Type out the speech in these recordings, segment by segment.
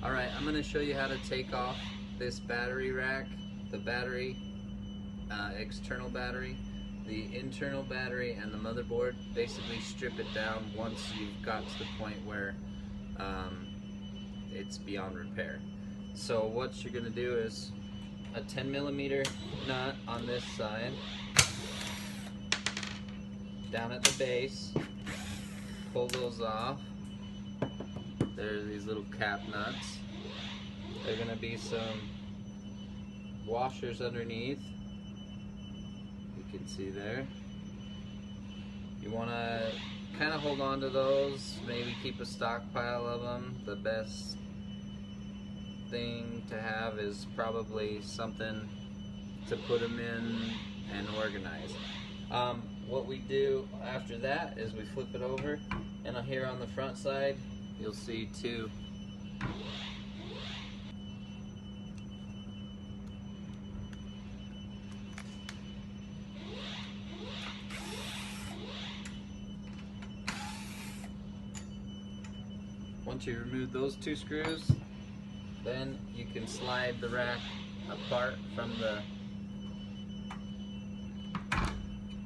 Alright, I'm going to show you how to take off this battery rack, the battery, external battery, the internal battery, and the motherboard. Basically strip it down once you've got to the point where it's beyond repair. So what you're going to do is a 10mm nut on this side, down at the base, pull those off. There's these little cap nuts. There are going to be some washers underneath. You can see there. You want to kind of hold on to those, maybe keep a stockpile of them. The best thing to have is probably something to put them in and organize. What we do after that is we flip it over, and here on the front side you'll see two once you remove those two screws, then you can slide the rack apart from the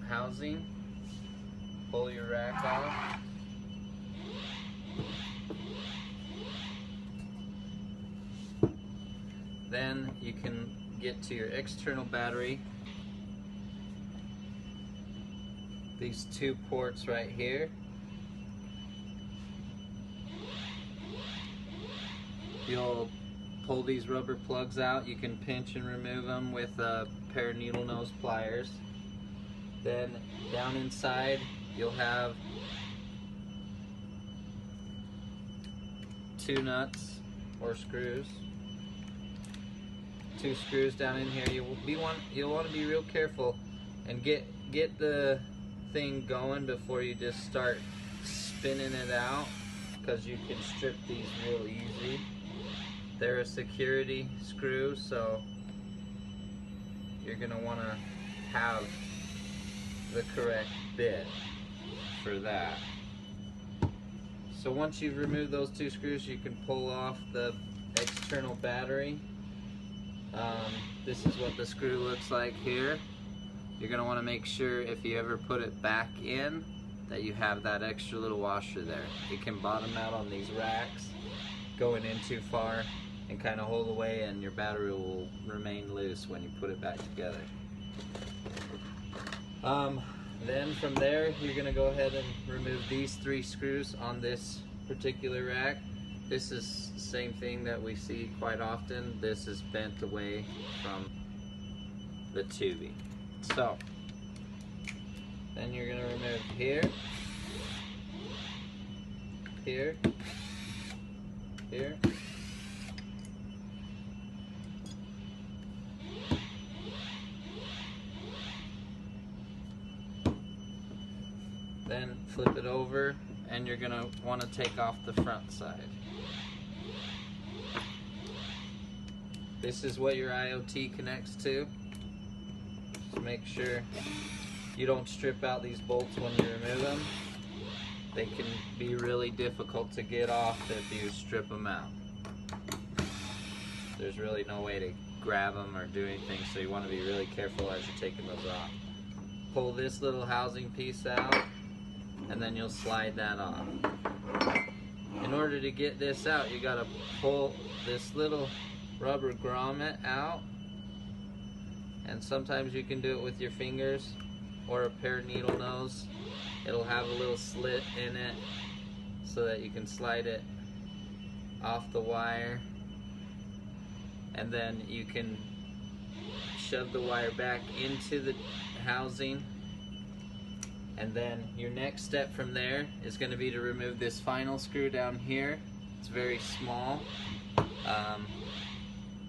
housing, pull your rack off, then you can get to your external battery. These two ports right here. You'll pull these rubber plugs out. You can pinch and remove them with a pair of needle nose pliers. Then down inside you'll have two nuts or screws. Two screws down in here. You'll want to be real careful and get the thing going before you just start spinning it out, because you can strip these real easy. They're a security screw, so you're going to want to have the correct bit for that. So once you've removed those two screws, you can pull off the external battery. This is what the screw looks like here. You're going to want to make sure if you ever put it back in that you have that extra little washer there. It can bottom out on these racks going in too far and kind of hold away, and your battery will remain loose when you put it back together. Then from there you're going to go ahead and remove these three screws on this particular rack. This is the same thing that we see quite often. This is bent away from the tubing. So then you're going to remove here, here, here, then flip it over, and you're going to want to take off the front side. This is what your IoT connects to. Just make sure you don't strip out these bolts when you remove them. They can be really difficult to get off if you strip them out. There's really no way to grab them or do anything, so you want to be really careful as you're taking those off. Pull this little housing piece out, and then you'll slide that off. In order to get this out, you gotta pull this little rubber grommet out, and sometimes you can do it with your fingers or a pair of needle nose. It'll have a little slit in it so that you can slide it off the wire, and then you can shove the wire back into the housing. And then your next step from there is going to be to remove this final screw down here. It's very small,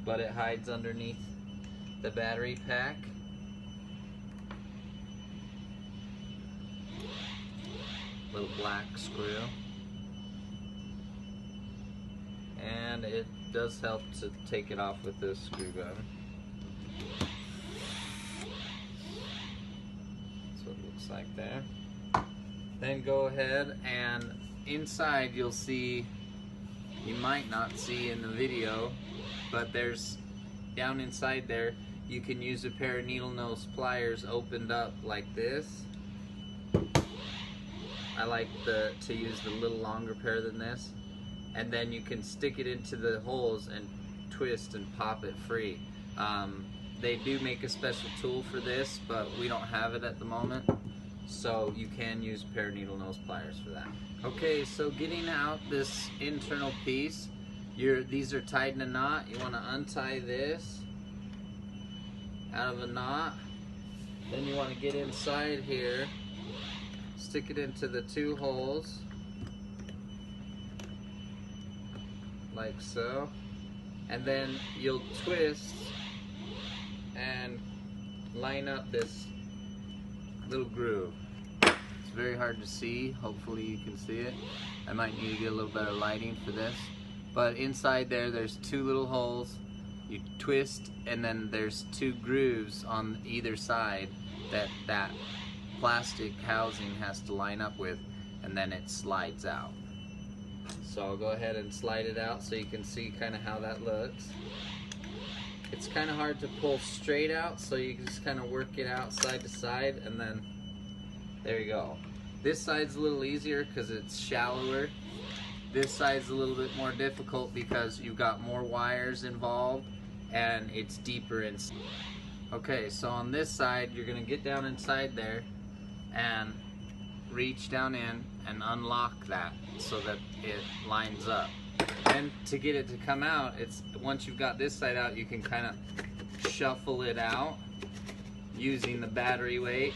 but it hides underneath the battery pack. Little black screw. And it does help to take it off with this screw gun. That's what it looks like there. Then go ahead, and inside you'll see you might not see in the video, but there's down inside there, you can use a pair of needle nose pliers opened up like this. I like to use the little longer pair than this, and then you can stick it into the holes and twist and pop it free. They do make a special tool for this, but we don't have it at the moment, so you can use a pair of needle nose pliers for that. Okay, so getting out this internal piece, these are tied in a knot. You want to untie this out of a knot, then you want to get inside here, stick it into the two holes like so, and then you'll twist and line up this little groove. It's very hard to see, hopefully you can see it. I might need to get a little better lighting for this, but inside there's two little holes. You twist, and then there's two grooves on either side that plastic housing has to line up with, and then it slides out. So I'll go ahead and slide it out so you can see kind of how that looks. It's kind of hard to pull straight out, so you just kind of work it out side to side, and then there you go. This side's a little easier because it's shallower. This side's a little bit more difficult because you've got more wires involved and it's deeper in. Okay, so on this side, you're gonna get down inside there and reach down in and unlock that so that it lines up. And to get it to come out, once you've got this side out, you can kind of shuffle it out using the battery weight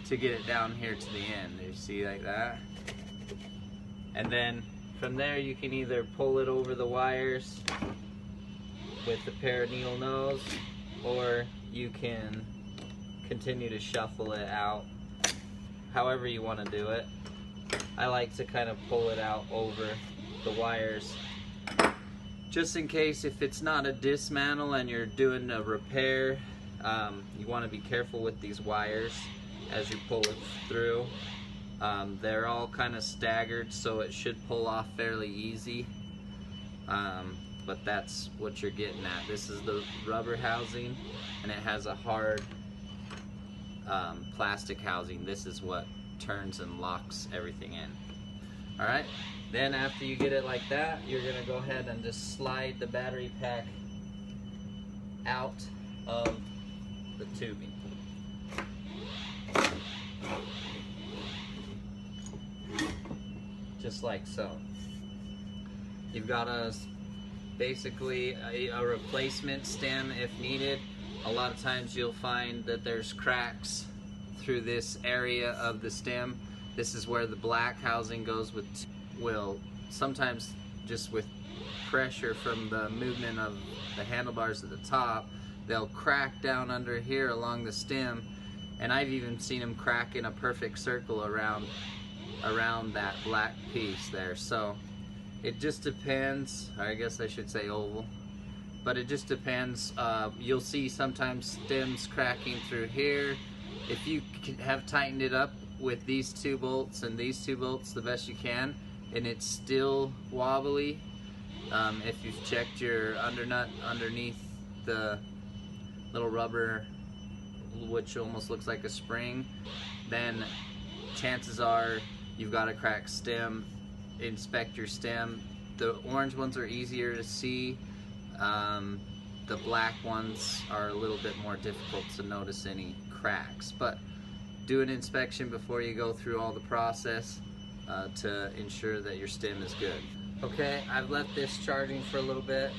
to get it down here to the end. You see, like that? And then from there you can either pull it over the wires with the pair of needle nose, or you can continue to shuffle it out however you want to do it. I like to kind of pull it out over the wires just in case if it's not a dismantle and you're doing a repair. You want to be careful with these wires as you pull it through. They're all kind of staggered, so it should pull off fairly easy, but that's what you're getting at. This is the rubber housing, and it has a hard plastic housing. This is what turns and locks everything in. Alright, then after you get it like that, you're going to go ahead and just slide the battery pack out of the tubing. Just like so. You've got basically a replacement stem if needed. A lot of times you'll find that there's cracks through this area of the stem. This is where the black housing goes with, sometimes just with pressure from the movement of the handlebars at the top, they'll crack down under here along the stem, and I've even seen them crack in a perfect circle around that black piece there. So it just depends, or I guess I should say oval, but it just depends. You'll see sometimes stems cracking through here. If you have tightened it up with these two bolts and these two bolts the best you can, and it's still wobbly, if you've checked your undernut underneath the little rubber, which almost looks like a spring, then chances are you've got a cracked stem. Inspect your stem. The orange ones are easier to see. The black ones are a little bit more difficult to notice any cracks, but do an inspection before you go through all the process to ensure that your stem is good. Okay, I've left this charging for a little bit.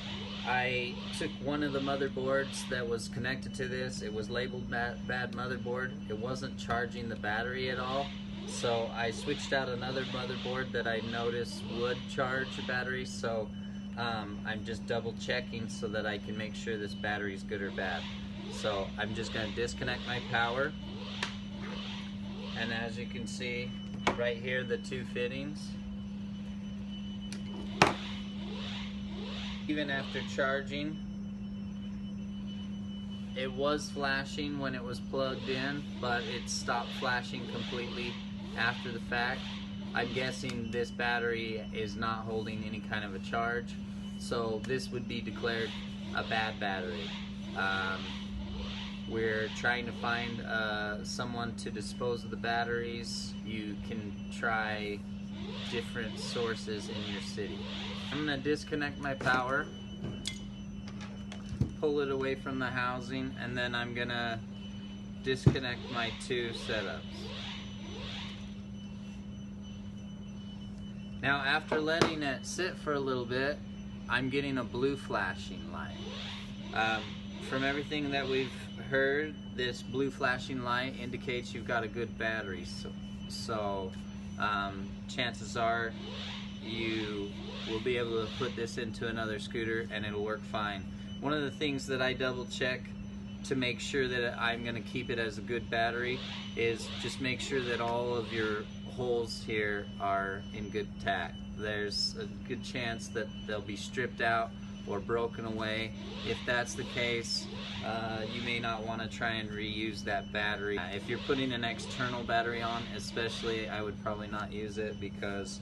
I took one of the motherboards that was connected to this. It was labeled bad motherboard. It wasn't charging the battery at all. So I switched out another motherboard that I noticed would charge the battery. So I'm just double checking so that I can make sure this battery is good or bad. So I'm just going to disconnect my power. And as you can see right here, the two fittings. Even after charging, it was flashing when it was plugged in, but it stopped flashing completely after the fact. I'm guessing this battery is not holding any kind of a charge, so this would be declared a bad battery. We're trying to find someone to dispose of the batteries. You can try different sources in your city. I'm going to disconnect my power, pull it away from the housing, and then I'm going to disconnect my two setups. Now, after letting it sit for a little bit, I'm getting a blue flashing light. From everything that we've heard, this blue flashing light indicates you've got a good battery. So chances are you will be able to put this into another scooter and it'll work fine. One of the things that I double check to make sure that I'm going to keep it as a good battery is just make sure that all of your holes here are in good tack. There's a good chance that they'll be stripped out or broken away. If that's the case, you may not want to try and reuse that battery. If you're putting an external battery on, especially, I would probably not use it, because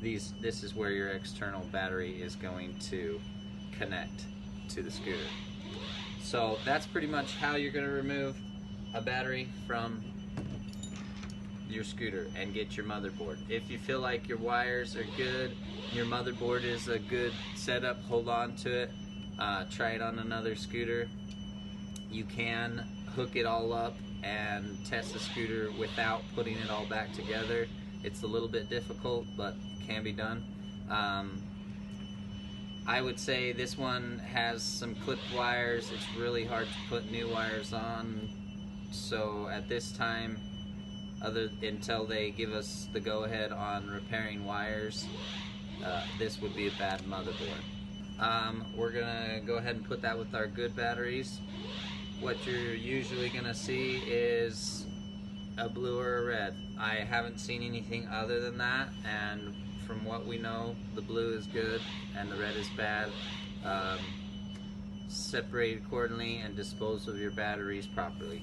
this is where your external battery is going to connect to the scooter. So that's pretty much how you're going to remove a battery from your scooter and get your motherboard. If you feel like your wires are good, your motherboard is a good setup, hold on to it, try it on another scooter. You can hook it all up and test the scooter without putting it all back together. It's a little bit difficult, but can be done. I would say this one has some clipped wires. It's really hard to put new wires on, so at this time, until they give us the go-ahead on repairing wires, this would be a bad motherboard. We're gonna go ahead and put that with our good batteries. What you're usually gonna see is a blue or a red. I haven't seen anything other than that, and from what we know, the blue is good and the red is bad. Separate accordingly and dispose of your batteries properly.